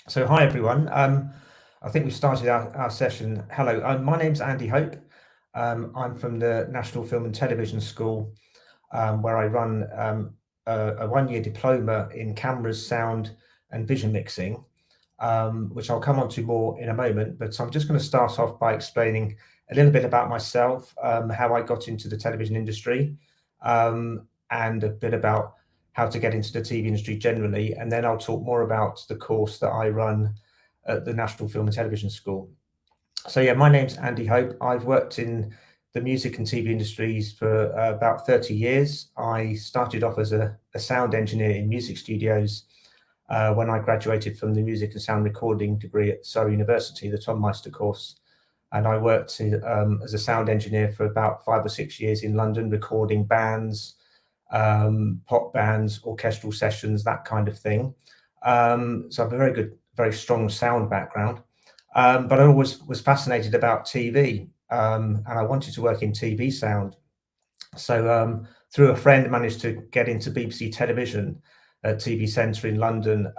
So hi everyone. I think we started our session. Hello, my name's Andy Hope. I'm from the National Film and Television School, where I run a one-year diploma in cameras, sound, and vision mixing, which I'll come on to more in a moment. But I'm just going to start off by explaining a little bit about myself, how I got into the television industry, and a bit about how to get into the TV industry generally, and then I'll talk more about the course that I run at the National Film and Television School. So yeah, my name's Andy Hope. I've worked in the music and TV industries for about 30 years. I started off as a sound engineer in music studios when I graduated from the music and sound recording degree at Surrey University, the Tom Meister course. And I worked as a sound engineer for about 5 or 6 years in London, recording bands, pop bands, orchestral sessions, that kind of thing. So I have a very strong sound background. But I always was fascinated about TV, and I wanted to work in TV sound. So through a friend, managed to get into BBC Television at TV Centre in London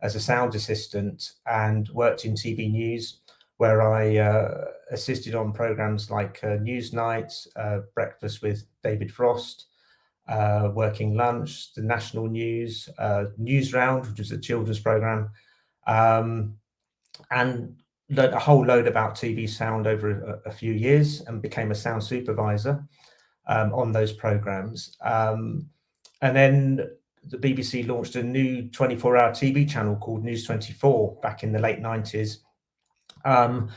as a sound assistant, and worked in TV news, where I assisted on programmes like Newsnight, Breakfast with David Frost, Working Lunch, the National News, News Round, which was a children's programme, and learned a whole load about TV sound over a few years, and became a sound supervisor on those programmes. And then the BBC launched a new 24-hour TV channel called News 24 back in the late 90s. And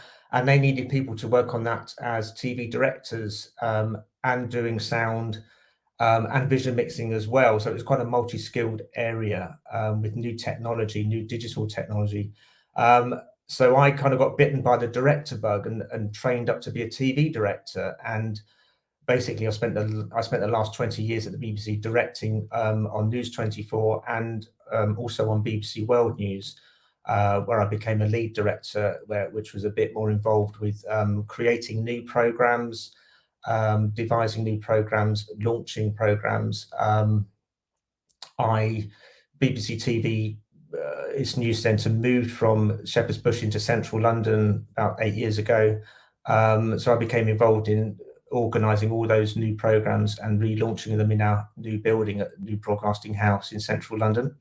they needed people to work on that as TV directors, and doing sound and vision mixing as well. So it was quite a multi-skilled area with new technology, new digital technology. So I kind of got bitten by the director bug and trained up to be a TV director. And basically, I spent the last 20 years at the BBC directing on News 24 and also on BBC World News, where I became a lead director, which was a bit more involved with creating new programs, devising new programs, launching programs. BBC TV, its news centre moved from Shepherd's Bush into central London about 8 years ago. So I became involved in organising all those new programmes and relaunching them in our new building at the new broadcasting house in central London.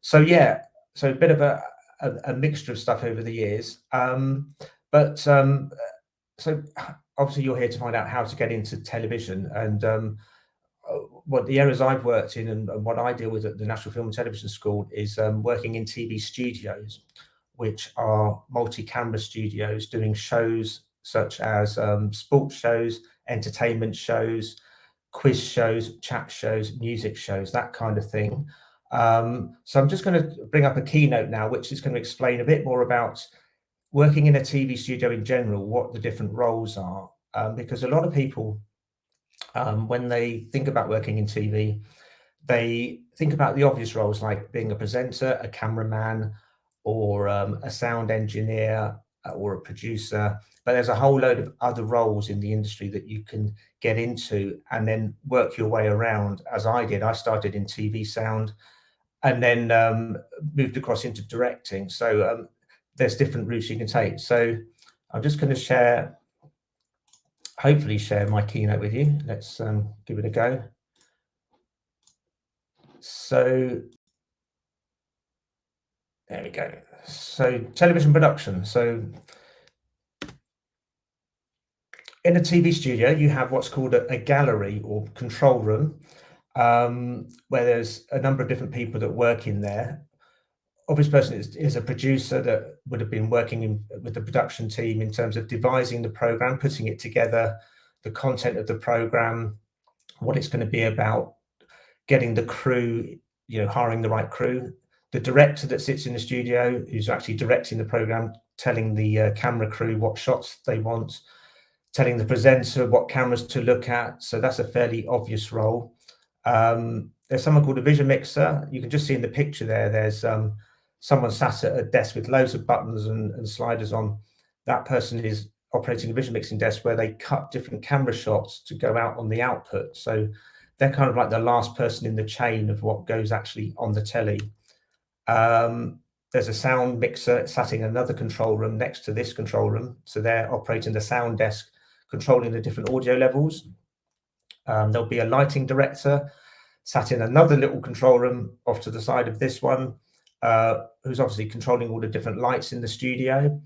So a bit of a mixture of stuff over the years. So obviously you're here to find out how to get into television, and what the areas I've worked in and what I deal with at the National Film and Television School is working in TV studios, which are multi-camera studios doing shows such as sports shows, entertainment shows, quiz shows, chat shows, music shows, that kind of thing. So I'm just going to bring up a keynote now, which is going to explain a bit more about working in a TV studio in general, what the different roles are, because a lot of people, when they think about working in TV, they think about the obvious roles like being a presenter, a cameraman, or a sound engineer, or a producer. But there's a whole load of other roles in the industry that you can get into and then work your way around, as I did. I started in TV sound and then moved across into directing. So there's different routes you can take. So I'm just going to hopefully share my keynote with you. Let's give it a go. So there we go. So television production. So in a TV studio, you have what's called a gallery or control room, where there's a number of different people that work in there. Obvious person is a producer that would have been working with the production team in terms of devising the program, putting it together, the content of the program, what it's going to be about, getting the crew, hiring the right crew. The director that sits in the studio, who's actually directing the program, telling the camera crew what shots they want, telling the presenter what cameras to look at. So that's a fairly obvious role. There's someone called a vision mixer. You can just see in the picture there, there's someone sat at a desk with loads of buttons and sliders on. That person is operating a vision mixing desk where they cut different camera shots to go out on the output. So they're kind of like the last person in the chain of what goes actually on the telly. there's a sound mixer sat in another control room next to this control room. So they're operating the sound desk, controlling the different audio levels. There'll be a lighting director sat in another little control room off to the side of this one, who's obviously controlling all the different lights in the studio.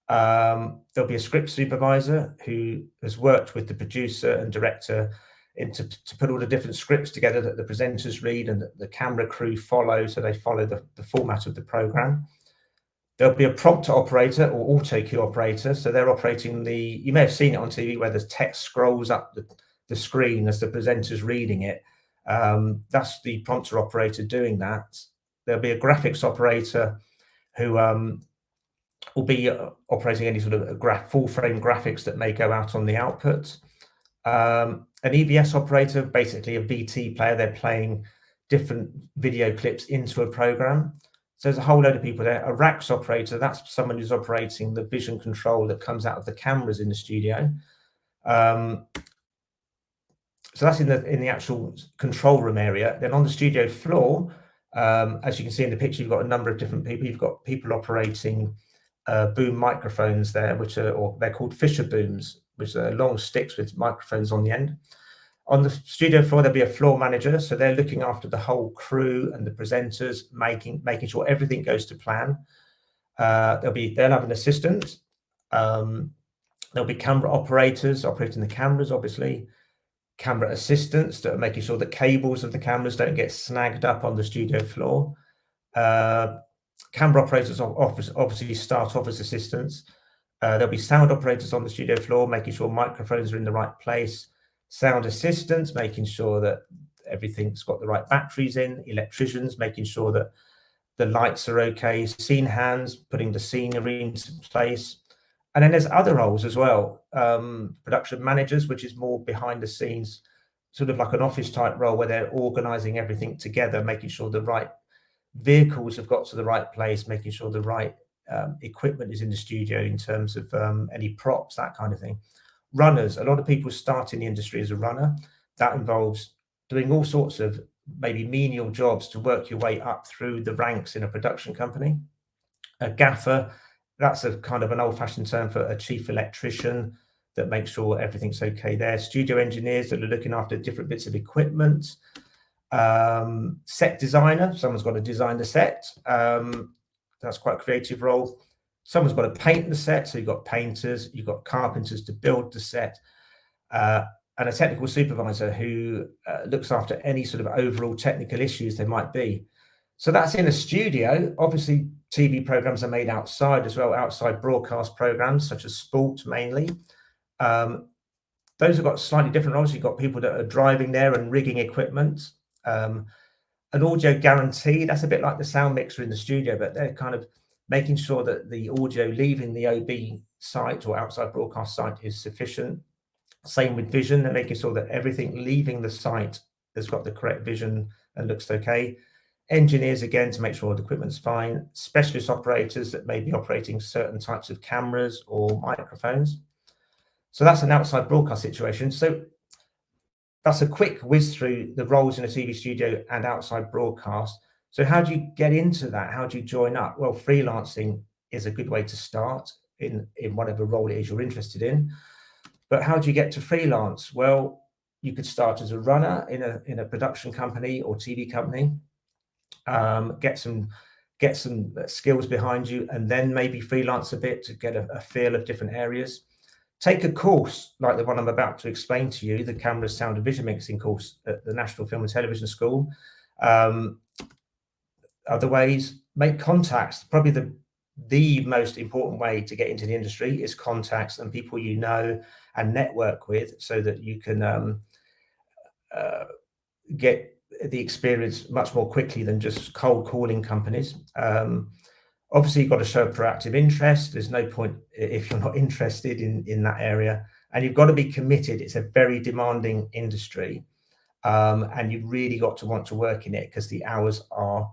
There'll be a script supervisor who has worked with the producer and director to put all the different scripts together that the presenters read and that the camera crew follow, so they follow the format of the program. There'll be a prompter operator or auto cue operator. So they're operating you may have seen it on TV where the text scrolls up the screen as the presenter's reading it. That's the prompter operator doing that. There'll be a graphics operator who will be operating any sort of full frame graphics that may go out on the output. An EVS operator, basically a VT player, they're playing different video clips into a program. So there's a whole load of people there. A RACS operator, that's someone who's operating the vision control that comes out of the cameras in the studio. So that's in the actual control room area. Then on the studio floor, as you can see in the picture, you've got a number of different people. You've got people operating boom microphones there, they're called Fisher booms, which are long sticks with microphones on the end. On the studio floor, there'll be a floor manager, so they're looking after the whole crew and the presenters, making sure everything goes to plan. They'll have an assistant. There'll be camera operators operating the cameras, obviously. Camera assistants that are making sure the cables of the cameras don't get snagged up on the studio floor. Camera operators obviously start off as assistants. There'll be sound operators on the studio floor, making sure microphones are in the right place. Sound assistants, making sure that everything's got the right batteries in. Electricians, making sure that the lights are okay. Scene hands, putting the scenery into place. And then there's other roles as well. Production managers, which is more behind the scenes, sort of like an office type role where they're organizing everything together, making sure the right vehicles have got to the right place, making sure the right equipment is in the studio in terms of any props, that kind of thing. Runners, a lot of people start in the industry as a runner. That involves doing all sorts of maybe menial jobs to work your way up through the ranks in a production company. A gaffer, that's a kind of an old-fashioned term for a chief electrician that makes sure everything's okay there. Studio engineers that are looking after different bits of equipment. Set designer, someone's got to design the set. That's quite a creative role. Someone's got to paint the set, so you've got painters, you've got carpenters to build the set, and a technical supervisor who looks after any sort of overall technical issues there might be. So that's in a studio. Obviously, TV programs are made outside as well, outside broadcast programs such as sport mainly. Those have got slightly different roles. You've got people that are driving there and rigging equipment. An audio guarantee, that's a bit like the sound mixer in the studio, but they're kind of making sure that the audio leaving the OB site or outside broadcast site is sufficient. Same with vision, they're making sure that everything leaving the site has got the correct vision and looks okay. Engineers, again, to make sure the equipment's fine. Specialist operators that may be operating certain types of cameras or microphones. So that's an outside broadcast situation. So that's a quick whiz through the roles in a TV studio and outside broadcast. So how do you get into that? How do you join up? Well, freelancing is a good way to start in whatever role it is you're interested in. But how do you get to freelance? Well, you could start as a runner in a production company or TV company, get some skills behind you, and then maybe freelance a bit to get a feel of different areas. Take a course like the one I'm about to explain to you, the Camera, Sound and Vision Mixing course at the National Film and Television School. Other ways, make contacts. Probably the most important way to get into the industry is contacts and people you know and network with, so that you can get the experience much more quickly than just cold calling companies. Obviously, you've got to show a proactive interest. There's no point if you're not interested in that area, and you've got to be committed. It's a very demanding industry, and you've really got to want to work in it because the hours are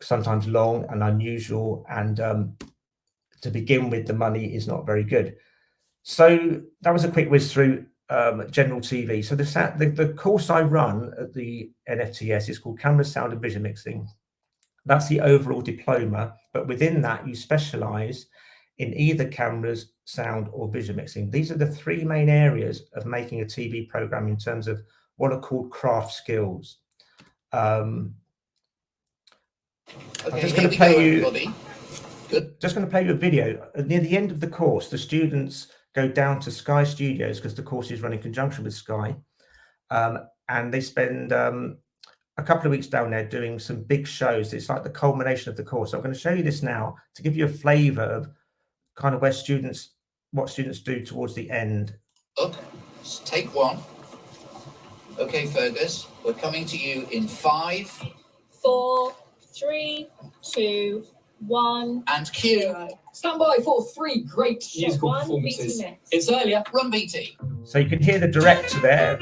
sometimes long and unusual, and to begin with, the money is not very good. So that was a quick whiz through general TV. So the course I run at the NFTS is called Camera, Sound and Vision Mixing. That's the overall diploma, but within that you specialize in either cameras, sound or vision mixing. These are the three main areas of making a TV program in terms of what are called craft skills. I'm just going to play you. Good. Just going to play you a video. Near the end of the course, the students go down to Sky Studios because the course is run in conjunction with Sky, and they spend a couple of weeks down there doing some big shows. It's like the culmination of the course. So I'm going to show you this now to give you a flavour of kind of what students do towards the end. Look, take one. Okay, Fergus, we're coming to you in 5, 4, 3, 2, 1. And cue. 0. Stand by for 3 great musical performances. It's earlier. Run BT. So you can hear the director there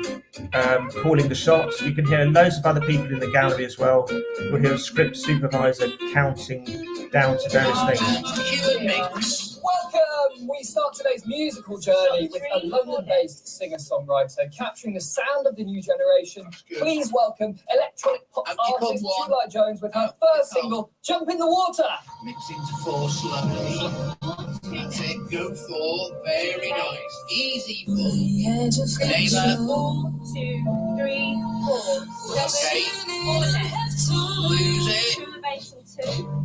calling the shots. You can hear loads of other people in the gallery as well. You'll hear a script supervisor counting down to various things. Cue and mix. Welcome! We start today's musical journey with a London-based singer-songwriter capturing the sound of the new generation. Please welcome electronic pop artist July Jones with her first single, Jump in the Water. Mixing to 4 slowly. That's it, go 4. Very nice. Easy 4. Neighbour. 1, 2, 3, 4. Okay. 7. Lose it. Elevation 2.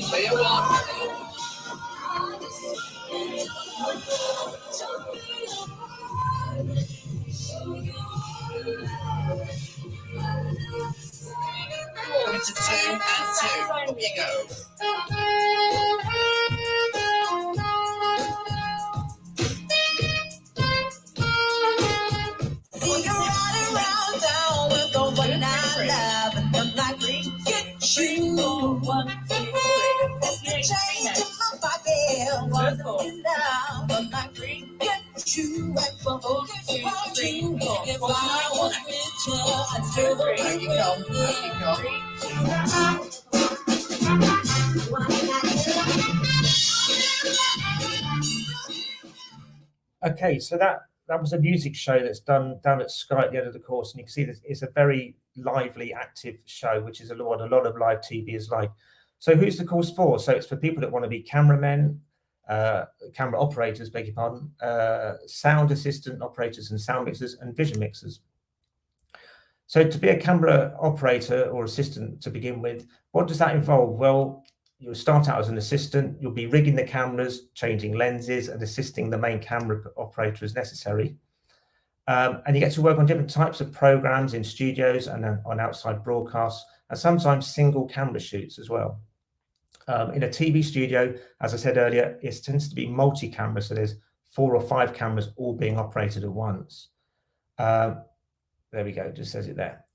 Say a 1. Into 2 and 2. Up you go. You ride around town with the one I love, and I'm like, get you. 1, 2, 3. That's the change in my pocket. One down, I'm like, get you. And for Two, three, four. if I was richer, I'd still the There you go. There you go. Okay, so that was a music show that's done down at Sky at the end of the course, and you can see that it's a very lively, active show, which is what a lot of live TV is like. So who's the course for? So it's for people that want to be cameramen, camera operators, beg your pardon, sound assistant operators and sound mixers and vision mixers. So to be a camera operator or assistant to begin with, what does that involve? Well, you'll start out as an assistant, you'll be rigging the cameras, changing lenses and assisting the main camera operator as necessary. And you get to work on different types of programs in studios and on outside broadcasts, and sometimes single camera shoots as well. In a TV studio, as I said earlier, it tends to be multi-camera, so there's 4 or 5 cameras all being operated at once. There we go, it just says it there.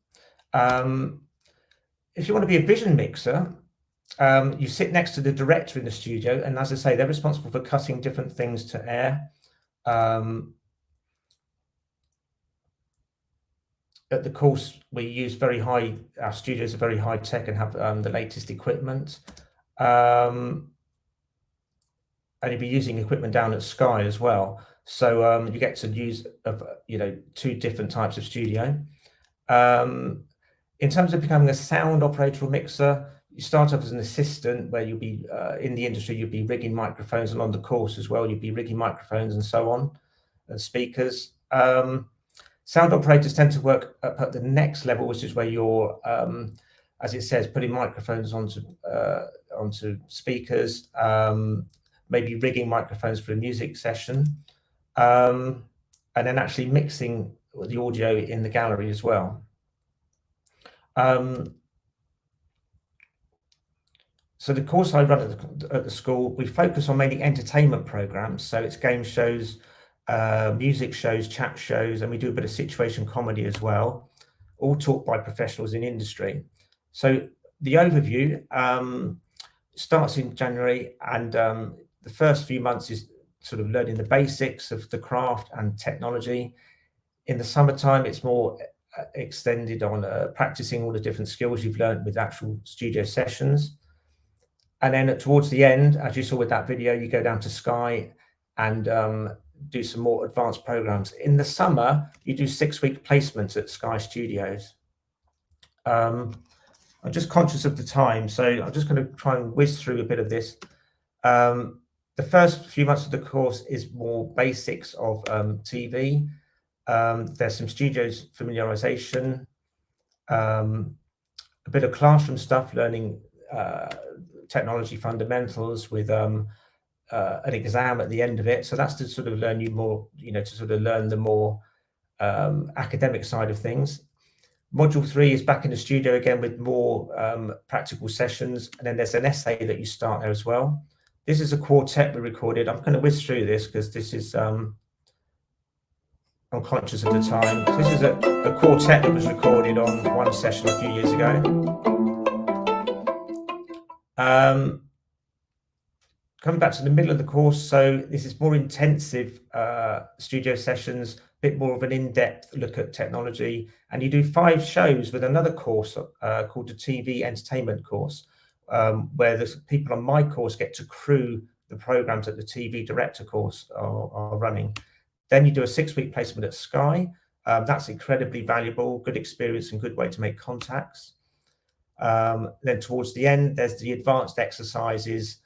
If you want to be a vision mixer, you sit next to the director in the studio, and as I say, they're responsible for cutting different things to air. At the course, we use our studios are very high tech and have the latest equipment. And you'll be using equipment down at Sky as well. So you get to use 2 different types of studio. In terms of becoming a sound operator or mixer, you start off as an assistant where you'll be in the industry, you'll be rigging microphones, and on the course as well, you'll be rigging microphones and so on, and speakers. Sound operators tend to work up at the next level, which is where you're, as it says, putting microphones onto speakers, maybe rigging microphones for a music session, and then actually mixing the audio in the gallery as well. So the course I run at the school, we focus on mainly entertainment programs. So it's game shows, music shows, chat shows, and we do a bit of situation comedy as well, all taught by professionals in industry. So the overview starts in January, and the first few months is sort of learning the basics of the craft and technology. In the summertime, it's more extended on practicing all the different skills you've learned with actual studio sessions. And then towards the end, as you saw with that video, you go down to Sky and do some more advanced programs. In the summer, you do 6-week placements at Sky Studios. I'm just conscious of the time, so I'm just going to try and whiz through a bit of this. The first few months of the course is more basics of TV. There's some studios familiarization, a bit of classroom stuff, learning technology fundamentals with an exam at the end of it. So that's to sort of learn you more, to sort of learn the more academic side of things. Module 3 is back in the studio again with more practical sessions. And then there's an essay that you start there as well. This is a quartet we recorded. I'm going to whiz through this because this is, I'm conscious of the time. So this is a quartet that was recorded on one session a few years ago. Coming back to the middle of the course, so this is more intensive studio sessions, a bit more of an in-depth look at technology, and you do 5 shows with another course called the TV Entertainment course, where the people on my course get to crew the programs that the TV Director course are running. Then you do a 6-week placement at Sky. That's incredibly valuable, good experience and good way to make contacts. Then towards the end, there's the advanced exercises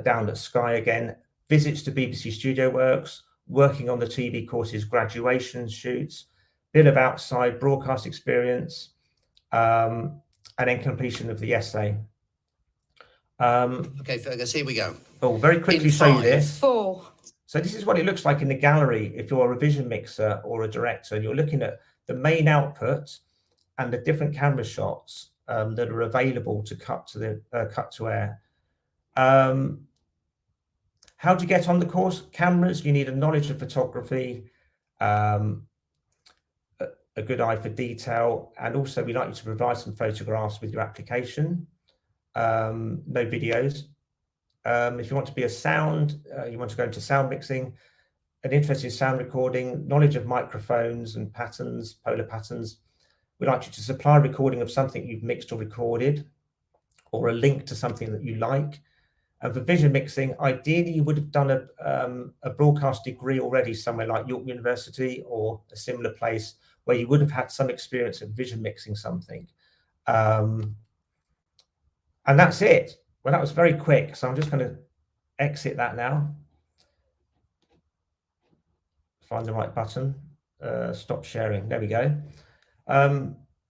down at Sky again, visits to BBC Studio Works, working on the TV course's graduation shoots, bit of outside broadcast experience, and then completion of the essay. Okay, Fergus, here we go. Oh, very quickly show you this. 4. So this is what it looks like in the gallery if you're a vision mixer or a director, and you're looking at the main output and the different camera shots that are available to cut to air. How do you get on the course? Cameras, you need a knowledge of photography, a good eye for detail, and also we like you to provide some photographs with your application. No videos. If you want to be a sound, you want to go into sound mixing, an interest in sound recording, knowledge of microphones and patterns, polar patterns. We'd like you to supply a recording of something you've mixed or recorded, or a link to something that you like. And for vision mixing, ideally you would have done a broadcast degree already somewhere like York University or a similar place where you would have had some experience of vision mixing something. And that's it. Well, that was very quick, so I'm just going to exit that now. Find the right button. Stop sharing. There we go.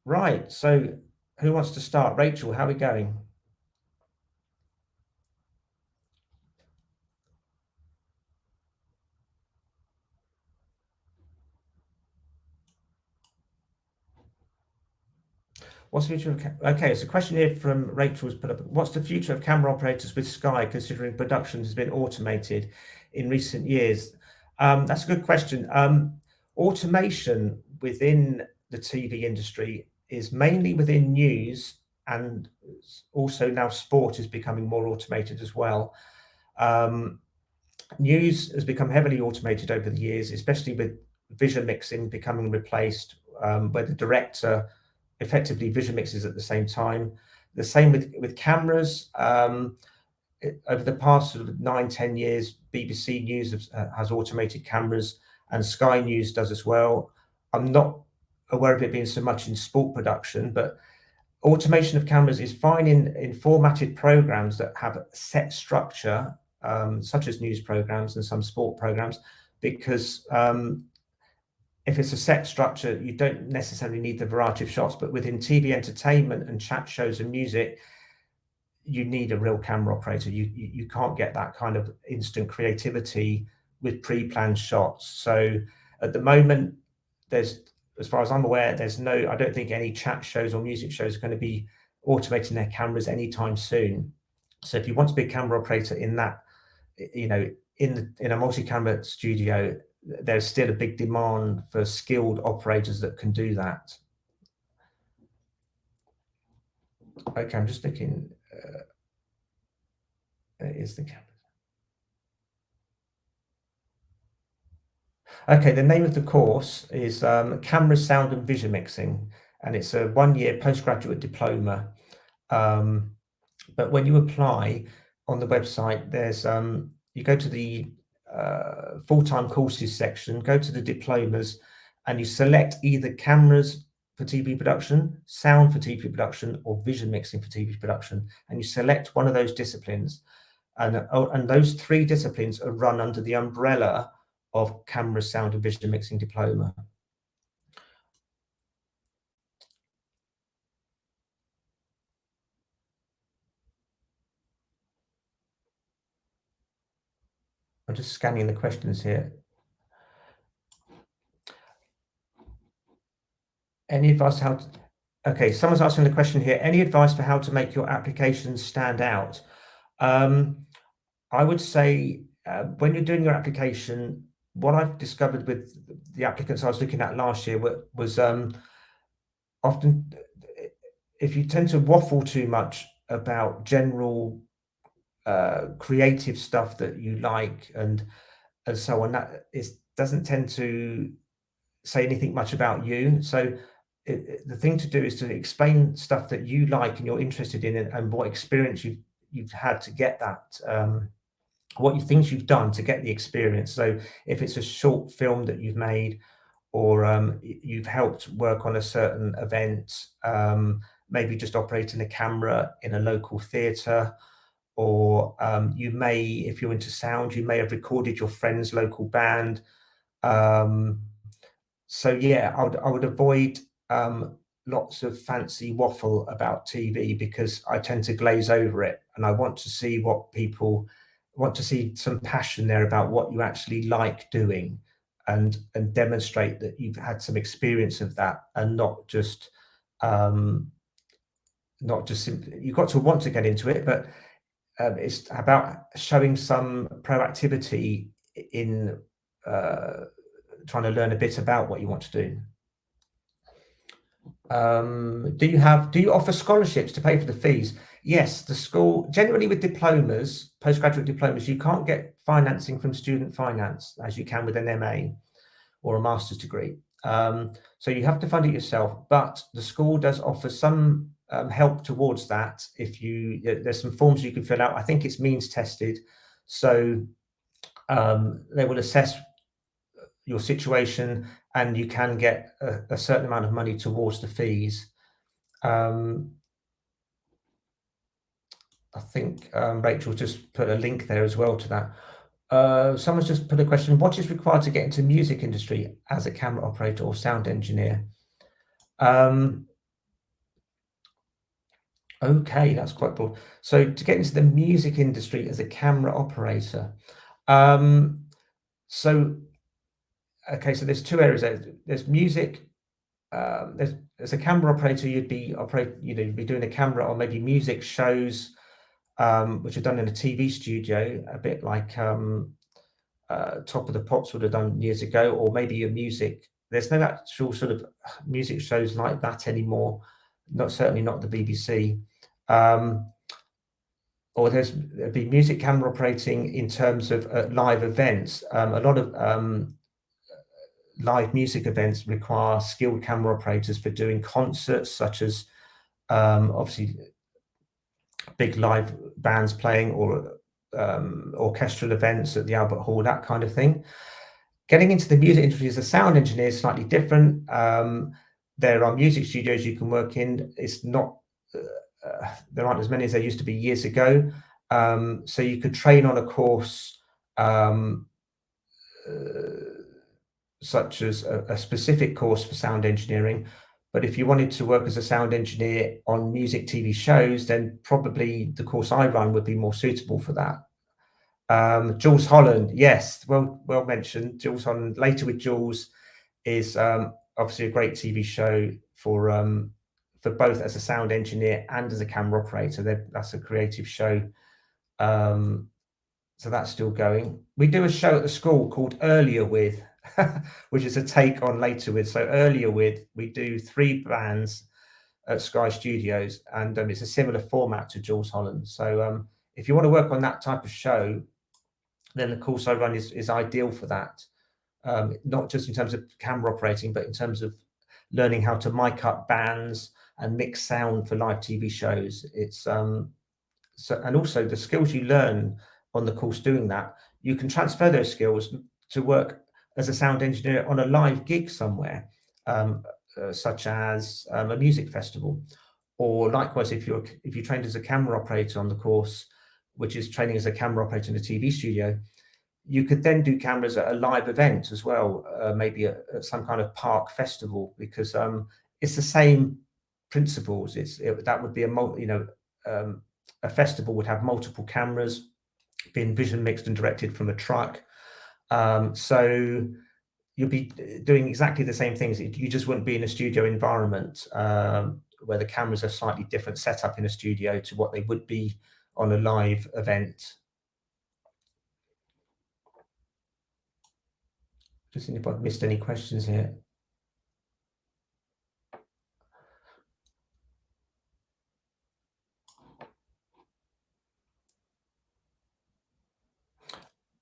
Right, so who wants to start? Rachel, how are we going? What's the future of okay, it's a question here from Rachel's put up. What's the future of camera operators with Sky, considering production has been automated in recent years? That's a good question. Automation within the TV industry is mainly within news, and also now sport is becoming more automated as well. News has become heavily automated over the years, especially with vision mixing becoming replaced, where the director effectively vision mixes at the same time. The same with cameras. Over the past sort of 9-10 years, BBC News has automated cameras, and Sky News does as well. I'm not aware of it being so much in sport production, but automation of cameras is fine in formatted programs that have set structure, such as news programs and some sport programs, because if it's a set structure, you don't necessarily need the variety of shots, but within TV entertainment and chat shows and music, you need a real camera operator. You can't get that kind of instant creativity with pre-planned shots. So at the moment, there's, as far as I'm aware, I don't think any chat shows or music shows are going to be automating their cameras anytime soon. So if you want to be a camera operator in that, in a multi-camera studio, there's still a big demand for skilled operators that can do that. Okay, I'm just looking. Is the camera? Okay, the name of the course is Camera, Sound and Vision Mixing, and it's a 1-year postgraduate diploma. But when you apply on the website, there's you go to the full-time courses section, go to the diplomas, and you select either cameras for TV production, sound for TV production, or vision mixing for TV production, and you select one of those disciplines. And those 3 disciplines are run under the umbrella of camera, sound and vision mixing diploma. I'm just scanning the questions here. Any advice how to, okay, someone's asking the question here, any advice for how to make your applications stand out? I would say when you're doing your application, what I've discovered with the applicants I was looking at last year was often if you tend to waffle too much about general creative stuff that you like and so on, that it doesn't tend to say anything much about you. So the thing to do is to explain stuff that you like and you're interested in, and what experience you've had to get that, what things you've done to get the experience. So if it's a short film that you've made, or you've helped work on a certain event, maybe just operating a camera in a local theatre, or you may, if you're into sound, you may have recorded your friend's local band. So yeah, I would avoid lots of fancy waffle about TV, because I tend to glaze over it, and I want to see what people want to see, some passion there about what you actually like doing, and demonstrate that you've had some experience of that, and not just simply, you've got to want to get into it, but it's about showing some proactivity in trying to learn a bit about what you want to do. Do you offer scholarships to pay for the fees? Yes, the school generally, with diplomas, postgraduate diplomas, you can't get financing from student finance as you can with an MA or a master's degree. So you have to fund it yourself, but the school does offer some help towards that. If there's some forms you can fill out. I think it's means tested, so they will assess your situation, and you can get a certain amount of money towards the fees. I think Rachel just put a link there as well to that. Someone's just put a question: what is required to get into the music industry as a camera operator or sound engineer? Okay, that's quite broad. So to get into the music industry as a camera operator, okay, so there's 2 areas there. There's music. As a camera operator, you'd be doing a camera or maybe music shows, which are done in a TV studio, a bit like Top of the Pops would have done years ago, or maybe your music. There's no actual sort of music shows like that anymore. Certainly not the BBC. Or there'd be music camera operating in terms of live events. A lot of live music events require skilled camera operators for doing concerts, such as obviously big live bands playing, or orchestral events at the Albert Hall, that kind of thing. Getting into the music industry as a sound engineer is slightly different. There are music studios you can work in. It's not there aren't as many as there used to be years ago. So you could train on a course such as a specific course for sound engineering. But if you wanted to work as a sound engineer on music TV shows, then probably the course I run would be more suitable for that. Jules Holland, yes, well mentioned. Jules Holland, Later with Jules, is obviously a great TV show for both as a sound engineer and as a camera operator. That's a creative show. So that's still going. We do a show at the school called Earlier With, which is a take on Later With. So Earlier With, we do 3 bands at Sky Studios, and it's a similar format to Jules Holland. So if you want to work on that type of show, then the course I run is ideal for that. not just in terms of camera operating, but in terms of learning how to mic up bands and mix sound for live TV shows. It's and also the skills you learn on the course doing that, you can transfer those skills to work as a sound engineer on a live gig somewhere, such as a music festival, or likewise if you trained as a camera operator on the course, which is training as a camera operator in a TV studio, you could then do cameras at a live event as well, maybe at some kind of park festival, because it's the same principles. That would be a festival would have multiple cameras being vision mixed and directed from a truck. So you'll be doing exactly the same things. You just wouldn't be in a studio environment where the cameras are slightly different setup in a studio to what they would be on a live event. Just seeing if I've missed any questions here.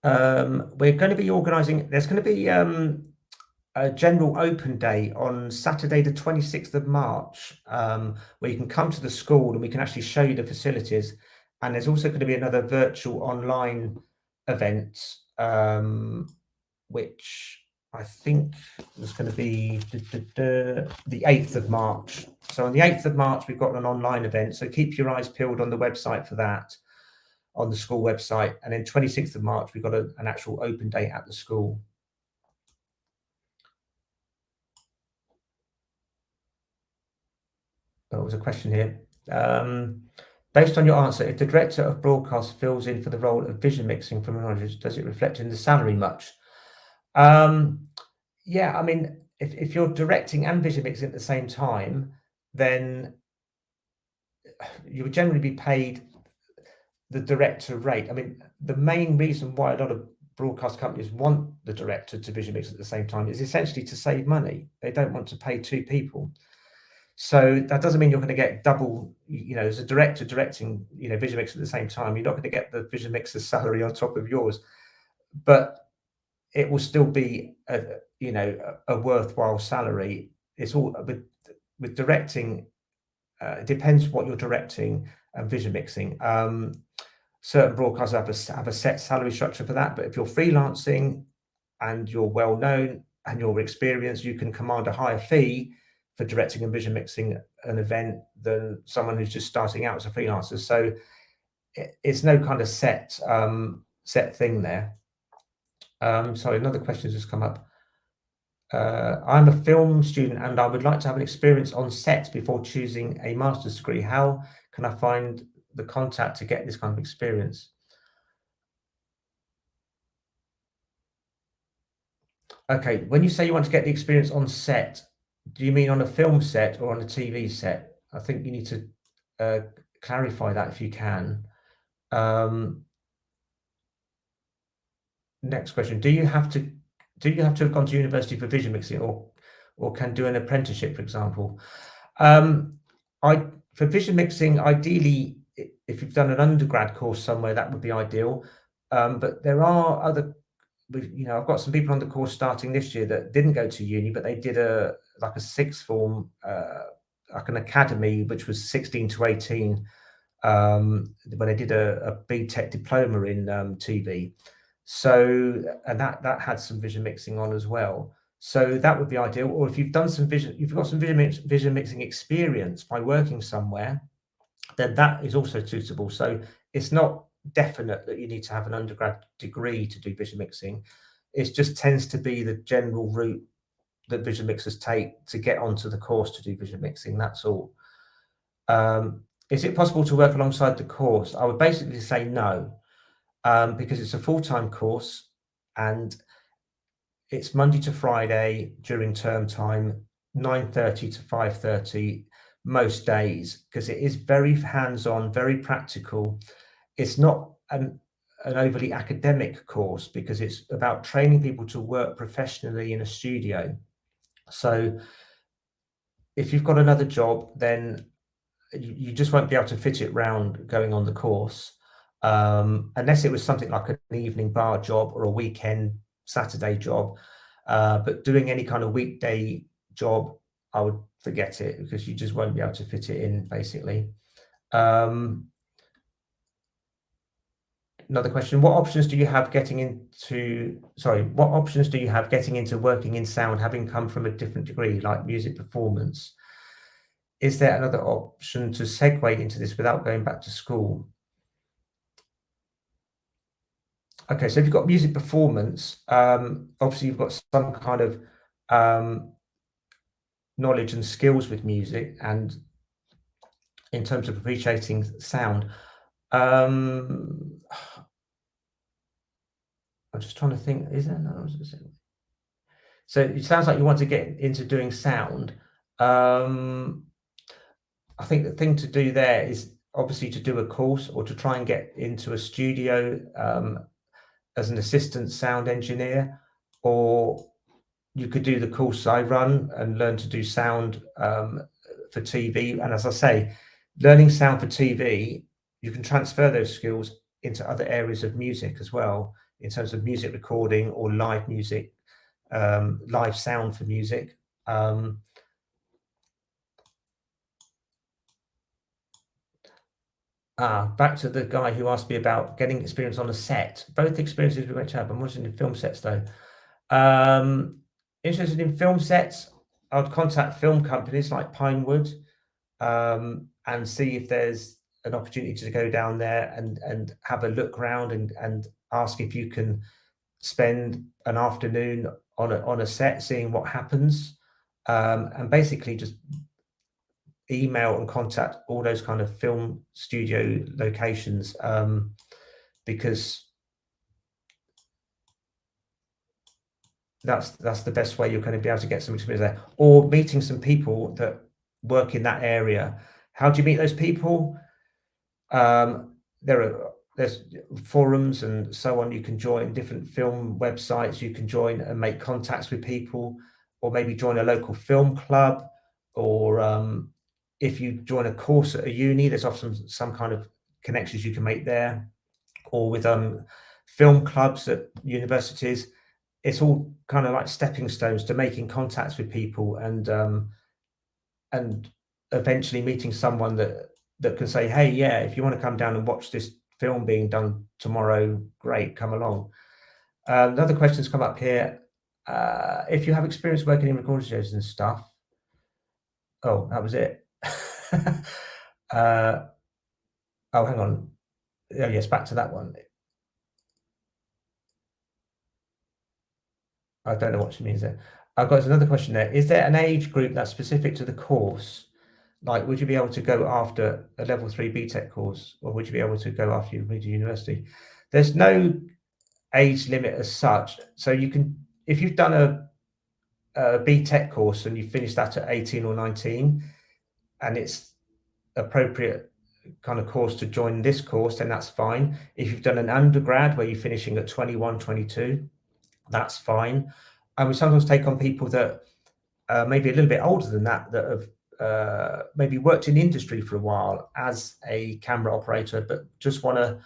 We're going to be organising, there's going to be a general open day on Saturday the 26th of March, where you can come to the school and we can actually show you the facilities. And there's also going to be another virtual online event, which I think is going to be the 8th of March. So on the 8th of March, we've got an online event. So keep your eyes peeled on the website for that, on the school website. And then 26th of March, we've got an actual open day at the school. There was a question here. Based on your answer, if the director of broadcast fills in for the role of vision mixing from knowledge, does it reflect in the salary much? Yeah, I mean, if you're directing and vision mixing at the same time, then you would generally be paid the director rate. I mean, the main reason why a lot of broadcast companies want the director to vision mix at the same time is essentially to save money. They don't want to pay two people. So that doesn't mean you're going to get double, as a director directing, vision mix at the same time, you're not going to get the vision mixer's salary on top of yours, but it will still be a worthwhile salary. It's all with directing. It depends what you're directing and vision mixing. Certain broadcasters have a set salary structure for that, but if you're freelancing and you're well known and you're experienced, you can command a higher fee for directing and vision mixing an event than someone who's just starting out as a freelancer. So it's no kind of set thing there. Sorry, another question has just come up. I'm a film student and I would like to have an experience on set before choosing a master's degree. How can I find the contact to get this kind of experience? Okay, when you say you want to get the experience on set, do you mean on a film set or on a TV set? I think you need to clarify that if you can. Next question: Do you have to have gone to university for vision mixing, or can do an apprenticeship, for example? For vision mixing, ideally, if you've done an undergrad course somewhere, that would be ideal. But there are other, I've got some people on the course starting this year that didn't go to uni, but they did a sixth form, like an academy, which was 16 to 18, where they did a BTEC diploma in TV. So, and that had some vision mixing on as well. So that would be ideal. Or if you've done you've got some vision mixing experience by working somewhere, then that is also suitable. So it's not definite that you need to have an undergrad degree to do vision mixing. It just tends to be the general route that vision mixers take to get onto the course to do vision mixing. That's all. Is it possible to work alongside the course? I would basically say no, because it's a full-time course and it's Monday to Friday during term time, 9:30 to 5:30 most days, because it is very hands-on, very practical. It's not an overly academic course because it's about training people to work professionally in a studio. So if you've got another job, then you just won't be able to fit it round going on the course, unless it was something like an evening bar job or a weekend Saturday job. But doing any kind of weekday job, I would forget it, because you just won't be able to fit it in, basically. Another question: what options do you have getting into working in sound, having come from a different degree like music performance? Is there another option to segue into this without going back to school? Okay, so if you've got music performance, obviously you've got some kind of knowledge and skills with music, and in terms of appreciating sound. I'm just trying to think, is there another? So it sounds like you want to get into doing sound. I think the thing to do there is obviously to do a course, or to try and get into a studio as an assistant sound engineer, or you could do the course I run and learn to do sound for TV. And as I say, learning sound for TV, you can transfer those skills into other areas of music as well, in terms of music recording or live music, live sound for music. Back to the guy who asked me about getting experience on a set. Both experiences we went to have. I'm interested in film sets though. Interested in film sets, I would contact film companies like Pinewood and see if there's an opportunity to go down there and have a look around and ask if you can spend an afternoon on a set, seeing what happens, and basically just email and contact all those kind of film studio locations, because that's the best way you're going to be able to get some experience there, or meeting some people that work in that area. How do you meet those people? There's forums and so on. You can join different film websites. You can join and make contacts with people, or maybe join a local film club, or if you join a course at a uni, there's often some kind of connections you can make there, or with film clubs at universities. It's all kind of like stepping stones to making contacts with people, and eventually meeting someone that can say, hey, yeah, if you want to come down and watch this film being done tomorrow, great, come along. Another question's come up here. If you have experience working in recording studios and stuff. Oh, that was it. Oh, hang on. Oh, yes, back to that one. I don't know what she means there. I've got another question there. Is there an age group that's specific to the course? Like, would you be able to go after a level 3 BTEC course, or would you be able to go after your university? There's no age limit as such. So you can, if you've done a BTEC course and you finish that at 18 or 19, and it's appropriate kind of course to join this course, then that's fine. If you've done an undergrad where you're finishing at 21, 22, that's fine. And we sometimes take on people that maybe a little bit older than that have maybe worked in industry for a while as a camera operator, but just want to,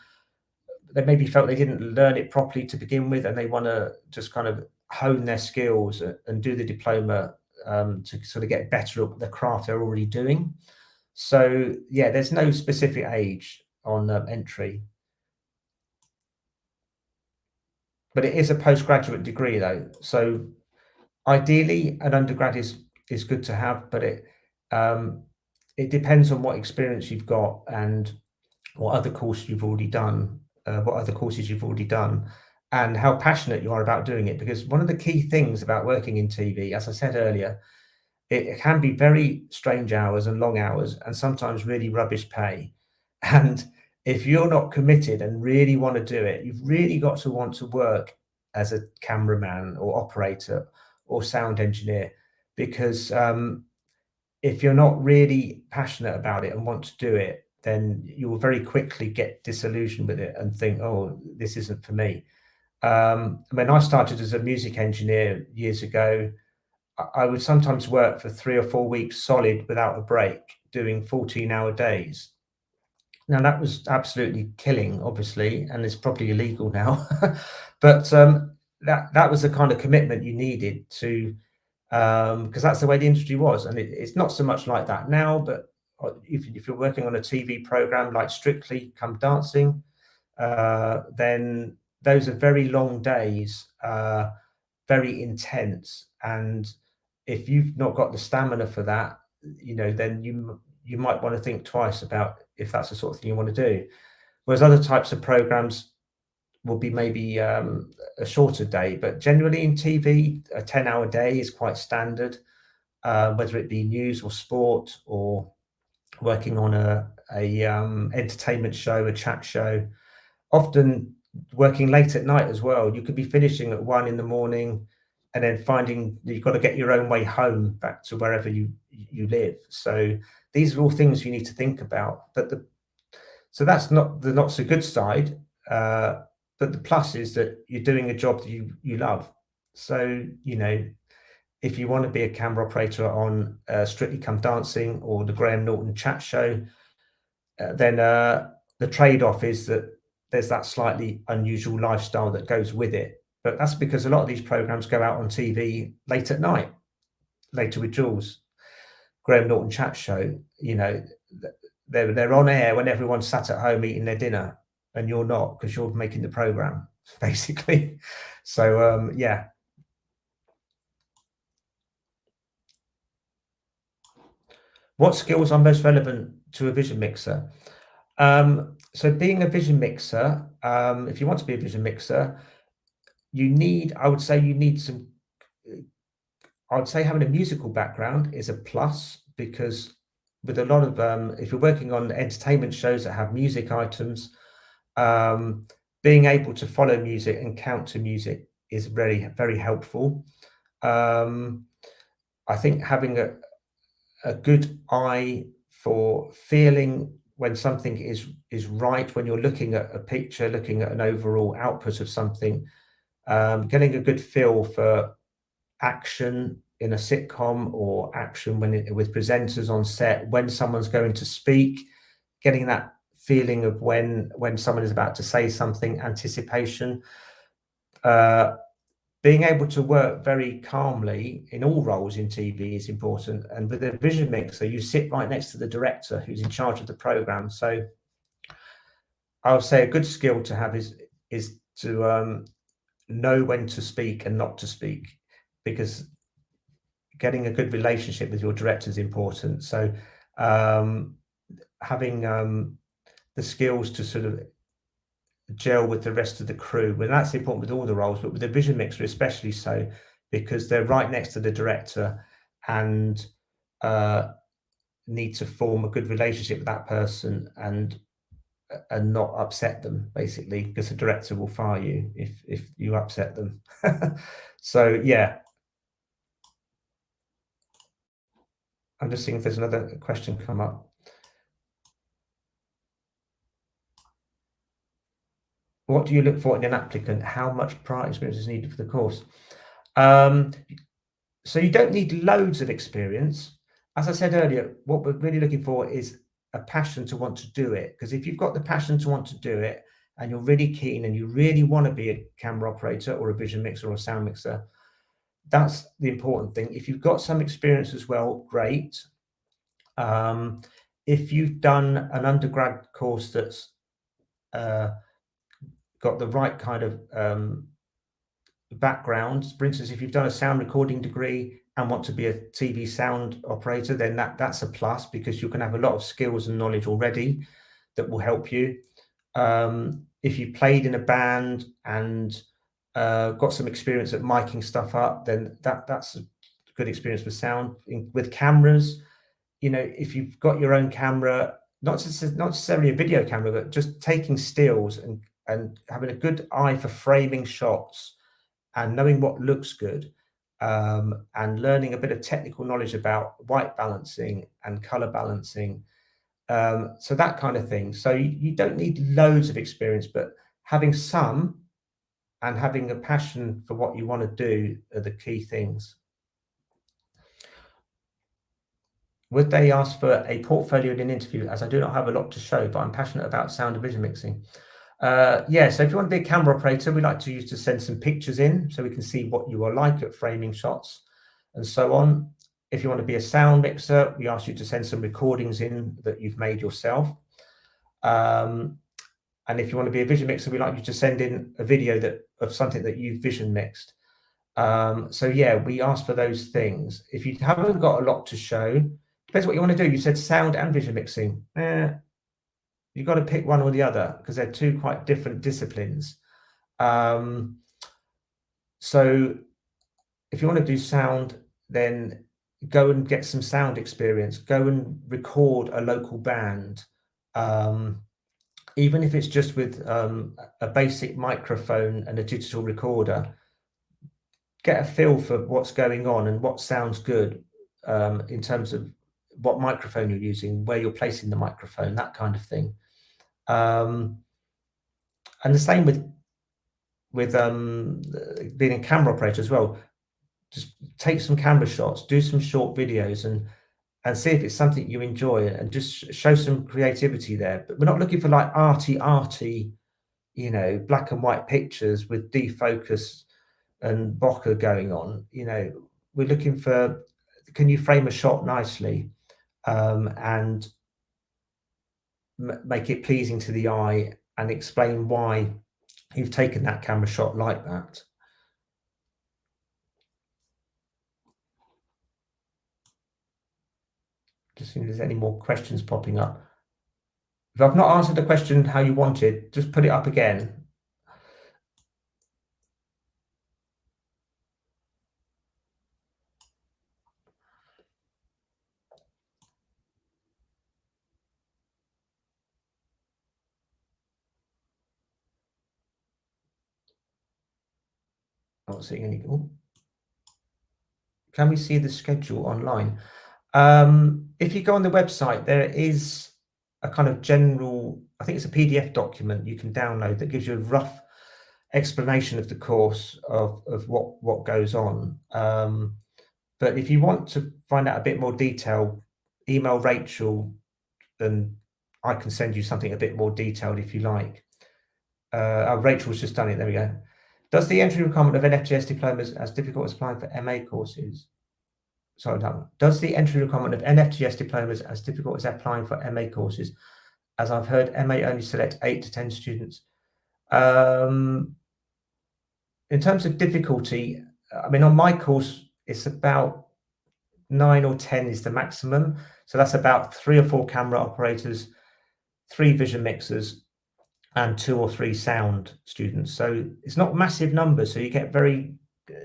they maybe felt they didn't learn it properly to begin with, and they want to just kind of hone their skills and do the diploma to sort of get better at the craft they're already doing. So yeah, there's no specific age on entry. But it is a postgraduate degree though. So ideally an undergrad is good to have, but it depends on what experience you've got and what other courses you've already done, and how passionate you are about doing it. Because one of the key things about working in TV, as I said earlier, it can be very strange hours and long hours, and sometimes really rubbish pay. And if you're not committed and really want to do it, you've really got to want to work as a cameraman or operator or sound engineer, because if you're not really passionate about it and want to do it, then you will very quickly get disillusioned with it and think, oh, this isn't for me. When I started as a music engineer years ago, I would sometimes work for 3 or 4 weeks solid without a break, doing 14-hour days. Now that was absolutely killing, obviously, and it's probably illegal now. But that was the kind of commitment you needed to, because that's the way the industry was. And it's not so much like that now, but if you're working on a TV program like Strictly Come Dancing, then those are very long days, very intense. And if you've not got the stamina for that, then you might want to think twice about if that's the sort of thing you want to do. Whereas other types of programs will be maybe a shorter day, but generally in TV, a 10-hour day is quite standard, whether it be news or sport or working on a entertainment show, a chat show, often working late at night as well. You could be finishing at 1 in.the.morning and then finding you've got to get your own way home back to wherever you live. So these are all things you need to think about. So that's not the not so good side. But the plus is that you're doing a job that you love. So, if you want to be a camera operator on Strictly Come Dancing or the Graham Norton chat show, then the trade-off is that there's that slightly unusual lifestyle that goes with it. But that's because a lot of these programs go out on TV late at night, Later with Jules, Graham Norton chat show, they're on air when everyone's sat at home eating their dinner. And you're not, because you're making the program, basically. So yeah. What skills are most relevant to a vision mixer? So being a vision mixer, if you want to be a vision mixer, I would say having a musical background is a plus, because with a lot of, if you're working on entertainment shows that have music items, being able to follow music and count to music is very, very helpful. I think having a good eye for feeling when something is right, when you're looking at a picture, looking at an overall output of something, getting a good feel for action in a sitcom or action with presenters on set, when someone's going to speak, getting that feeling of when someone is about to say something, anticipation, being able to work very calmly in all roles in TV is important. And with a vision mixer, you sit right next to the director who's in charge of the program. So I would say a good skill to have is to know when to speak and not to speak, because getting a good relationship with your director is important. So having the skills to sort of gel with the rest of the crew, well, that's important with all the roles, but with the vision mixer especially so, because they're right next to the director and need to form a good relationship with that person and not upset them, basically, because the director will fire you if you upset them. So yeah, I'm just seeing if there's another question come up. What do you look for in an applicant? How much prior experience is needed for the course? So you don't need loads of experience. As I said earlier, what we're really looking for is a passion to want to do it. Because if you've got the passion to want to do it and you're really keen and you really want to be a camera operator or a vision mixer or a sound mixer, that's the important thing. If you've got some experience as well, great. If you've done an undergrad course that's got the right kind of background, for instance, if you've done a sound recording degree and want to be a TV sound operator, then that's a plus, because you can have a lot of skills and knowledge already that will help you. If you played in a band and got some experience at miking stuff up, then that's a good experience with sound. With cameras, if you've got your own camera, not necessarily a video camera, but just taking stills and having a good eye for framing shots and knowing what looks good, and learning a bit of technical knowledge about white balancing and color balancing. So that kind of thing. So you don't need loads of experience, but having some and having a passion for what you want to do are the key things. Would they ask for a portfolio in an interview, as I do not have a lot to show, but I'm passionate about sound and vision mixing? Yeah, so if you want to be a camera operator, we like to use to send some pictures in so we can see what you are like at framing shots and so on. If you want to be a sound mixer, we ask you to send some recordings in that you've made yourself. And if you want to be a vision mixer, we like you to send in a video of something that you've vision mixed. So yeah, we ask for those things. If you haven't got a lot to show, depends what you want to do. You said sound and vision mixing. You've got to pick one or the other because they're two quite different disciplines. So if you want to do sound, then go and get some sound experience. Go and record a local band, even if it's just with a basic microphone and a digital recorder. Get a feel for what's going on and what sounds good in terms of what microphone you're using, where you're placing the microphone, that kind of thing. And the same with being a camera operator as well. Just take some camera shots, do some short videos, and see if it's something you enjoy, and just show some creativity there. But we're not looking for like arty, you know, black and white pictures with defocus and bokeh going on. You know, we're looking for, can you frame a shot nicely and make it pleasing to the eye, and explain why you've taken that camera shot like that. Just seeing if there's any more questions popping up. If I've not answered the question how you wanted, just put it up again. Not seeing any. Ooh. Can we see the schedule online? If you go on the website, there is a kind of general, I think it's a PDF document you can download that gives you a rough explanation of the course of what goes on. But if you want to find out a bit more detail, email Rachel and I can send you something a bit more detailed if you like. Rachel's just done it. There we go. Does the entry requirement of NFTS diplomas as difficult as applying for MA courses? Sorry, no. Does the entry requirement of NFTS diplomas as difficult as applying for MA courses? As I've heard, MA only select 8 to 10 students. In terms of difficulty, I mean, on my course, it's about 9 or 10 is the maximum. So that's about 3 or 4 camera operators, 3 vision mixers, and 2 or 3 sound students. So it's not massive numbers. So you get very,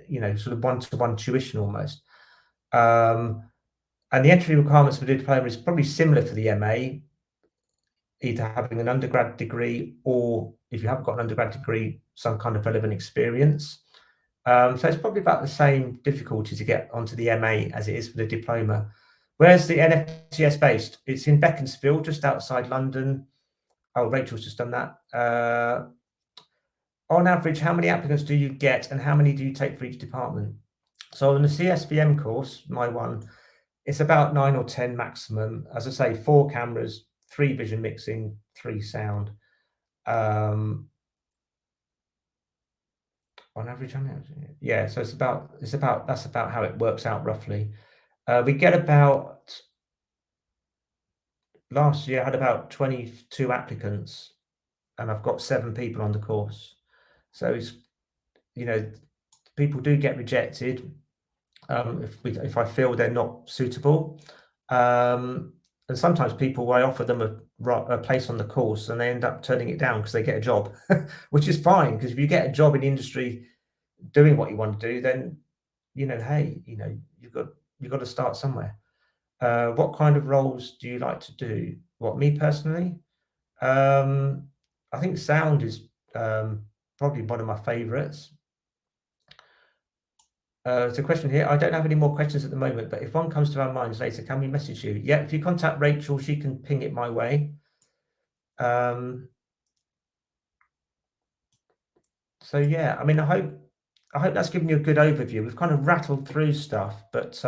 you know, sort of one-to-one tuition almost. And the entry requirements for the diploma is probably similar to the MA, either having an undergrad degree or, if you haven't got an undergrad degree, some kind of relevant experience. So it's probably about the same difficulty to get onto the MA as it is for the diploma. Where's the NFTS based? It's in Beaconsfield, just outside London. Oh, Rachel's just done that. On average, how many applicants do you get and how many do you take for each department? So on the CSVM course, my one, it's about 9 or 10 maximum. As I say, 4 cameras, 3 vision mixing, 3 sound. On average, how many? Yeah, so that's about how it works out roughly. We get about, last year I had about 22 applicants and I've got 7 people on the course. So it's, you know, people do get rejected if I feel they're not suitable. And sometimes people, I offer them a place on the course and they end up turning it down because they get a job, which is fine, because if you get a job in the industry doing what you want to do, then, you know, hey, you know, you've got to start somewhere. What kind of roles do you like to do? What, me personally? I think sound is probably one of my favorites. There's a question here. I don't have any more questions at the moment, but if one comes to our minds later, can we message you? Yeah, if you contact Rachel, she can ping it my way. So yeah, I mean, I hope that's given you a good overview. We've kind of rattled through stuff, but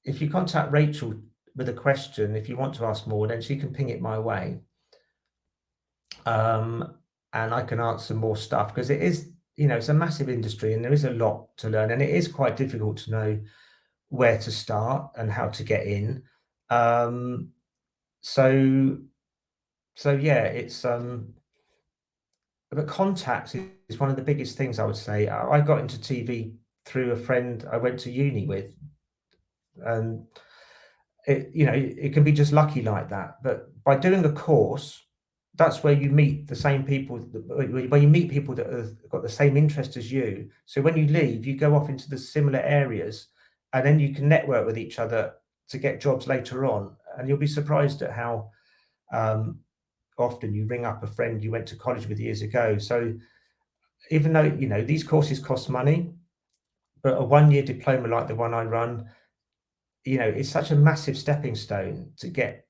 if you contact Rachel with a question, if you want to ask more, then she can ping it my way. and I can answer more stuff, because it is, it's a massive industry and there is a lot to learn, and it is quite difficult to know where to start and how to get in. So yeah, it's but contacts is one of the biggest things, I would say. I got into TV through a friend I went to uni with, and it can be just lucky like that. But by doing a course, that's where you meet the same people, where you meet people that have got the same interest as you. So when you leave, you go off into the similar areas, and then you can network with each other to get jobs later on. And you'll be surprised at how often you ring up a friend you went to college with years ago. So even though, these courses cost money, but a 1-year diploma like the one I run, it's such a massive stepping stone to get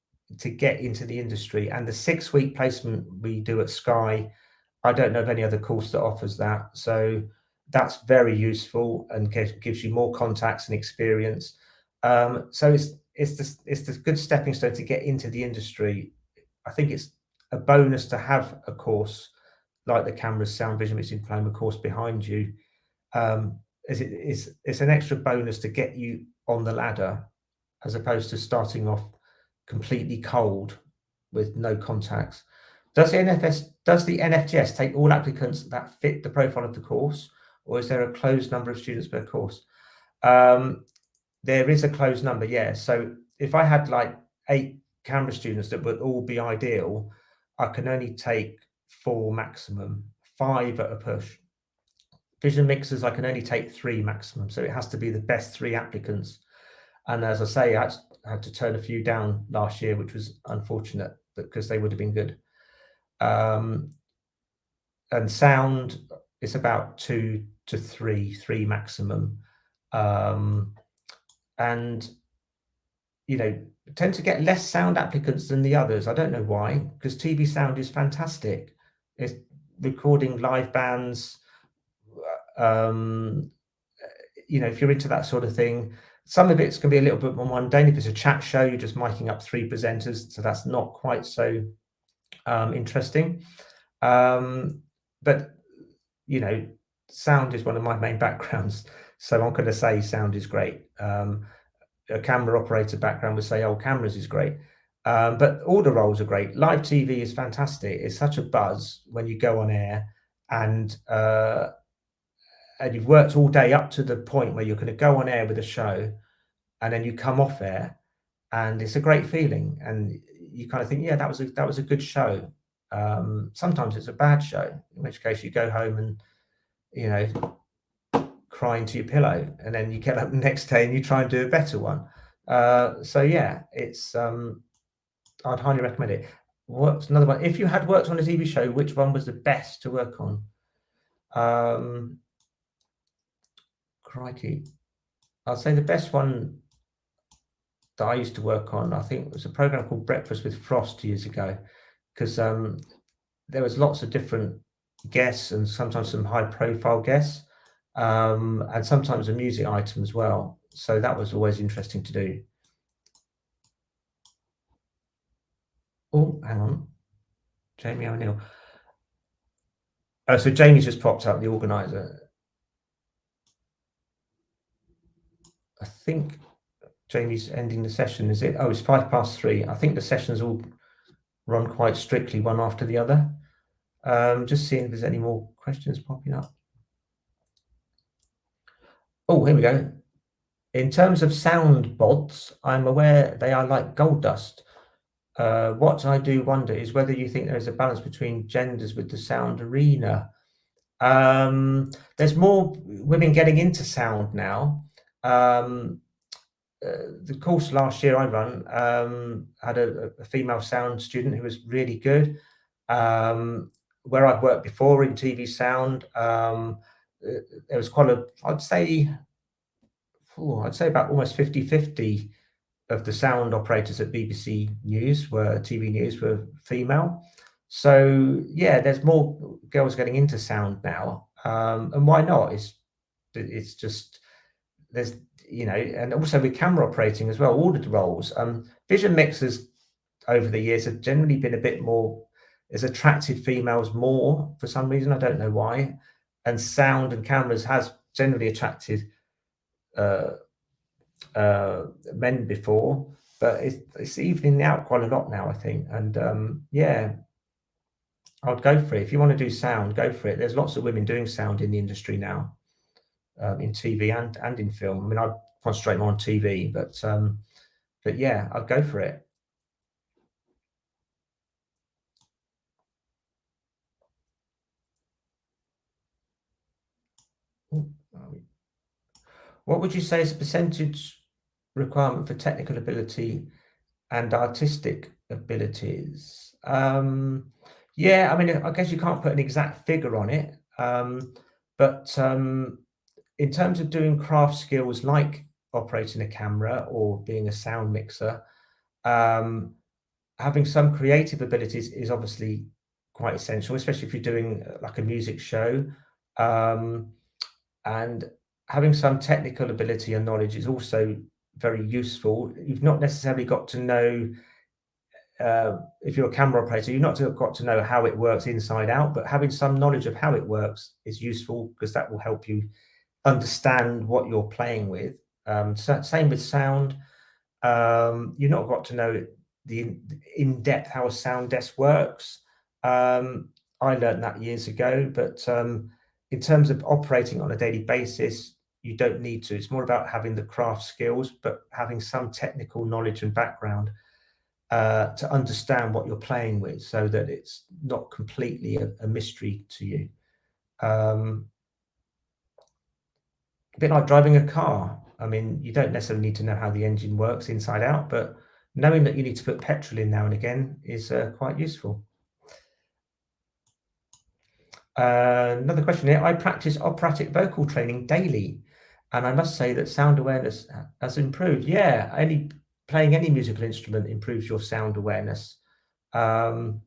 into the industry. And the 6-week placement we do at Sky, I don't know of any other course that offers that. So that's very useful and gives you more contacts and experience. So it's the good stepping stone to get into the industry. I think it's a bonus to have a course like the Cameras Sound Vision Mixing Diploma course behind you. It's an extra bonus to get you on the ladder, as opposed to starting off completely cold with no contacts. Does the NFTS take all applicants that fit the profile of the course, or is there a closed number of students per course? There is a closed number, yeah. So if I had like 8 camera students that would all be ideal, I can only take 4 maximum, 5 at a push. Vision mixers, I can only take 3 maximum. So it has to be the best 3 applicants. And as I say, I had to turn a few down last year, which was unfortunate, because they would have been good. And sound is about 2 to 3 maximum. And tend to get less sound applicants than the others. I don't know why, because TV sound is fantastic. It's recording live bands. If you're into that sort of thing, some of it's going to be a little bit more mundane. If it's a chat show, you're just miking up 3 presenters, so that's not quite so interesting. But sound is one of my main backgrounds, so I'm going to say sound is great. A camera operator background would say, oh, cameras is great. But all the roles are great. Live TV is fantastic. It's such a buzz when you go on air, and you've worked all day up to the point where you're going to go on air with a show, and then you come off air, and it's a great feeling. And you kind of think, yeah, that was a good show. Sometimes it's a bad show, in which case you go home and crying to your pillow, and then you get up the next day and you try and do a better one. So yeah, it's I'd highly recommend it. What's another one? If you had worked on a TV show, which one was the best to work on? Crikey, I'll say the best one that I used to work on, I think, was a program called Breakfast with Frost years ago, because there was lots of different guests, and sometimes some high profile guests, and sometimes a music item as well. So that was always interesting to do. Oh, hang on. Jamie O'Neill. Oh, so Jamie's just popped up, the organizer. I think Jamie's ending the session, is it? Oh, it's 3:05. I think the sessions all run quite strictly, one after the other. Just seeing if there's any more questions popping up. Oh, here we go. In terms of sound bots, I'm aware they are like gold dust. What I do wonder is whether you think there is a balance between genders with the sound arena. There's more women getting into sound now. The course last year I run had a female sound student who was really good. Where I've worked before in TV sound, there was quite I'd say about almost 50-50 of the sound operators at BBC News TV News were female. So yeah, there's more girls getting into sound now, and why not? It's just there's and also with camera operating as well, all the roles. Vision mixers over the years have generally been a bit more has attracted females more for some reason. I don't know why. And sound and cameras has generally attracted men before, but it's evening out quite a lot now, I think. And yeah, I'd go for it. If you want to do sound, go for it. There's lots of women doing sound in the industry now, in TV and in film. I mean, I concentrate more on TV, but yeah, I'd go for it. What would you say is the percentage requirement for technical ability and artistic abilities? Yeah, I mean, I guess you can't put an exact figure on it, but in terms of doing craft skills like operating a camera or being a sound mixer, having some creative abilities is obviously quite essential, especially if you're doing like a music show. And having some technical ability and knowledge is also very useful. You've not necessarily got to know, if you're a camera operator, you've not got to know how it works inside out, but having some knowledge of how it works is useful because that will help you understand what you're playing with. So same with sound. You've not got to know the in-depth how a sound desk works. I learned that years ago, but in terms of operating on a daily basis, you don't need to. It's more about having the craft skills, but having some technical knowledge and background to understand what you're playing with so that it's not completely a mystery to you. A bit like driving a car. I mean, you don't necessarily need to know how the engine works inside out, but knowing that you need to put petrol in now and again is quite useful. Another question here. I practice operatic vocal training daily, and I must say that sound awareness has improved. Yeah, playing any musical instrument improves your sound awareness. So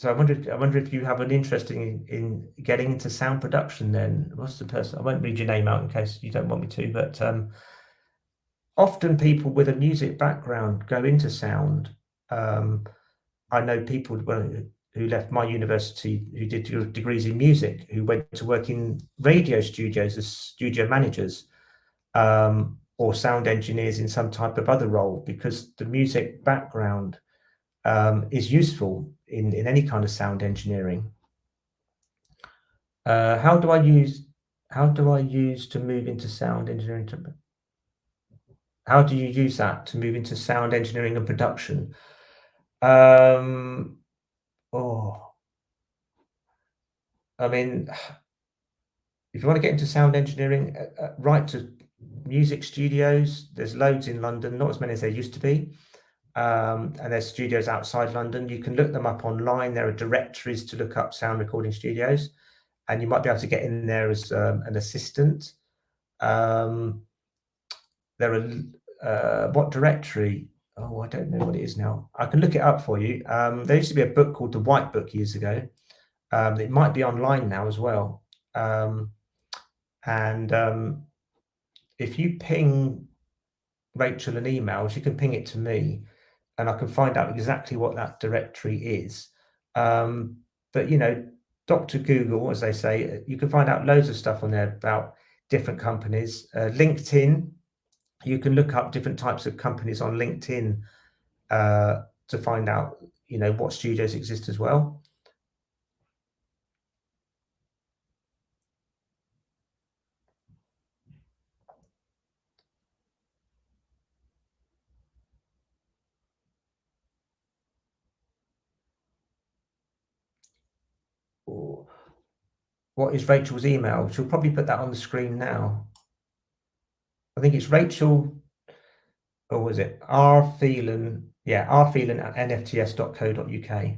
I wonder if you have an interest in getting into sound production then. What's the person? I won't read your name out in case you don't want me to, but often people with a music background go into sound. I know people who left my university who did degrees in music, who went to work in radio studios as studio managers, or sound engineers in some type of other role, because the music background is useful in any kind of sound engineering. How do I use to move into sound engineering? How do you use that to move into sound engineering and production? I mean, if you want to get into sound engineering, write to music studios. There's loads in London, not as many as there used to be. And there's studios outside London. You can look them up online. There are directories to look up sound recording studios, and you might be able to get in there as an assistant. There are what directory? Oh, I don't know what it is now. I can look it up for you. There used to be a book called The White Book years ago. It might be online now as well. If you ping Rachel an email, she can ping it to me, and I can find out exactly what that directory is. But Dr. Google, as they say, you can find out loads of stuff on there about different companies. LinkedIn, you can look up different types of companies on LinkedIn to find out, what studios exist as well. What is Rachel's email? She'll probably put that on the screen now. I think it's Rachel, or was it rphelan? Yeah, rphelan@nfts.co.uk.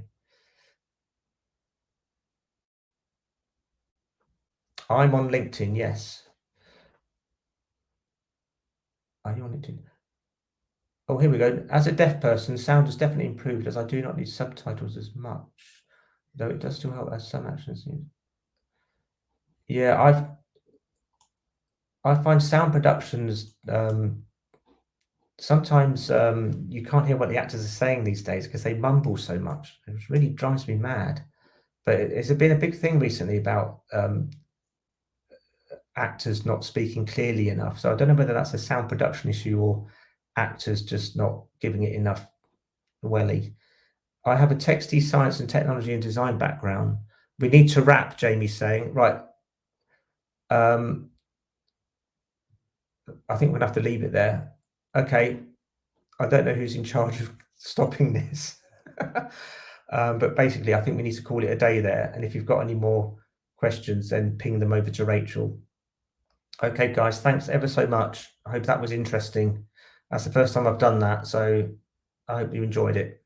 I'm on LinkedIn, yes. Are you on LinkedIn? Oh, here we go. As a deaf person, sound has definitely improved as I do not need subtitles as much, though it does still help as some actions. Yeah, I find sound productions sometimes you can't hear what the actors are saying these days because they mumble so much. It really drives me mad. But it's been a big thing recently about actors not speaking clearly enough. So I don't know whether that's a sound production issue or actors just not giving it enough welly. I have a texty science and technology and design background. We need to wrap, Jamie's saying. Right. I think we'll have to leave it there. Okay. I don't know who's in charge of stopping this. But basically, I think we need to call it a day there. And if you've got any more questions, then ping them over to Rachel. Okay, guys, thanks ever so much. I hope that was interesting. That's the first time I've done that, so I hope you enjoyed it.